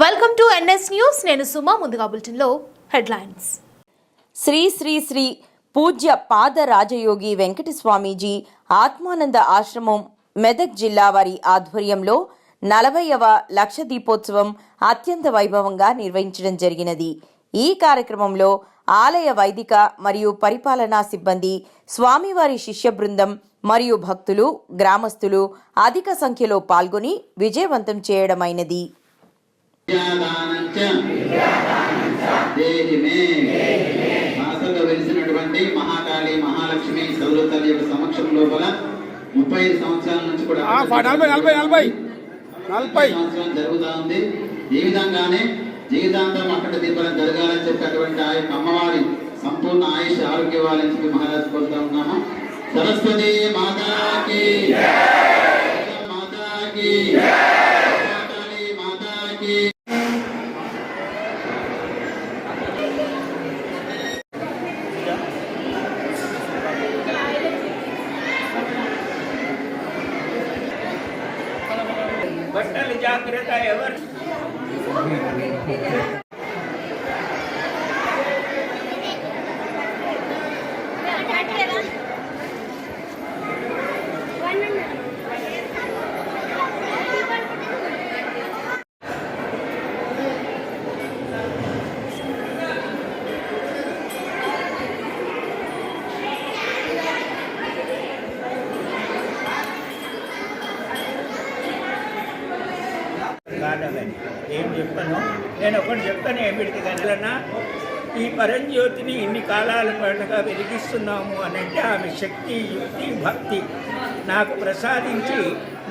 Welcome to NS news. నేను సుమా. ముందుగా బులెటిన్లో హెడ్లైన్స్. శ్రీ శ్రీ శ్రీ పూజ్య పాద రాజయోగి వెంకట స్వామీజీ ఆత్మానంద ఆశ్రమం మెదక్ జిల్లా వారి ఆధ్వర్యంలో 40వ లక్ష దీపోత్సవం అత్యంత వైభవంగా నిర్వహించడం జరిగినది. ఈ కార్యక్రమంలో ఆలయ వైదిక మరియు పరిపాలనా సిబ్బంది, స్వామివారి శిష్య బృందం మరియు భక్తులు, గ్రామస్తులు అధిక సంఖ్యలో పాల్గొని విజయవంతం చేయడమైనది. వెలిసినటువంటి మహాకాళి మహాలక్ష్మి సౌరతల్లి యొక్క సమక్షం లోపల 35 సంవత్సరాల నుంచి కూడా 40 సంవత్సరాలు జరుగుతూ ఉంది. ఈ విధంగానే జీవితాంతం అక్కడ దీపాలను జరగాలని చెప్పేటువంటి ఆ యొక్క అమ్మవారి సంపూర్ణ ఆయుష్ ఆరోగ్యవాలని చెప్పి మహారాజు కోరుతా ఉన్నాము. సరస్వతి మాతాకి మాతాకి మహాకాళి మాతాకి. బట్టలు జాగ్రత్త. ఎవరు కాదని ఏం చెప్పను. నేను ఒకటి చెప్తాను. ఏమిటికి కదలన్నా, ఈ పరంజ్యోతిని ఇన్ని కాలాల పాటుగా వెలిగిస్తున్నాము అని అంటే ఆమె శక్తి, యుక్తి, భక్తి నాకు ప్రసాదించి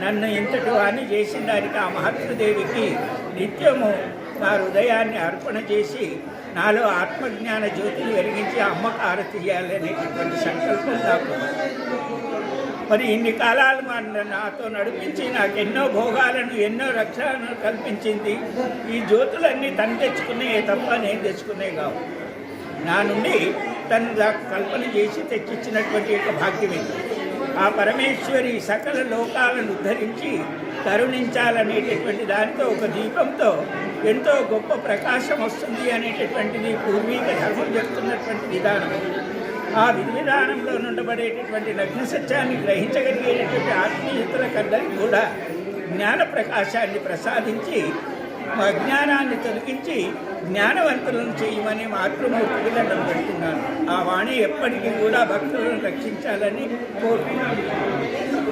నన్ను ఇంతటి వాణ్ణి చేసిన దానికి ఆ మహాత్ముదేవికి నిత్యము నా హృదయాన్ని అర్పణ చేసి నాలో ఆత్మజ్ఞాన జ్యోతిని వెలిగించి అమ్మకు హారతి ఇయ్యాలనేటటువంటి సంకల్పం నాకు. మరి ఇన్ని కాలాలు నాతో నడిపించి నాకు ఎన్నో భోగాలను, ఎన్నో రక్షణను కల్పించింది. ఈ జ్యోతులన్నీ తను తెచ్చుకునే తప్ప నేను తెచ్చుకునే కావు. నా నుండి తను కల్పన చేసి తెచ్చిచ్చినటువంటి యొక్క భాగ్యమే. ఆ పరమేశ్వరి సకల లోకాలను ఉద్ధరించి కరుణించాలనేటటువంటి దానితో ఒక దీపంతో ఎంతో గొప్ప ప్రకాశం వస్తుంది అనేటటువంటిది పూర్వీక ధర్మం చెప్తున్నటువంటి విధానం. ఆ విధి విధానంలో నుండబడేటటువంటి నగ్న సత్యాన్ని గ్రహించగలిగేటటువంటి ఆత్మీయతలకందరికీ కూడా జ్ఞాన ప్రకాశాన్ని ప్రసాదించి అజ్ఞానాన్ని తొలగించి జ్ఞానవంతులను చేయమని మాతృమూర్తికి దండం పెడుతున్నాను. ఆ వాణి ఎప్పటికీ కూడా భక్తులను రక్షించాలని కోరుకుంటున్నాను.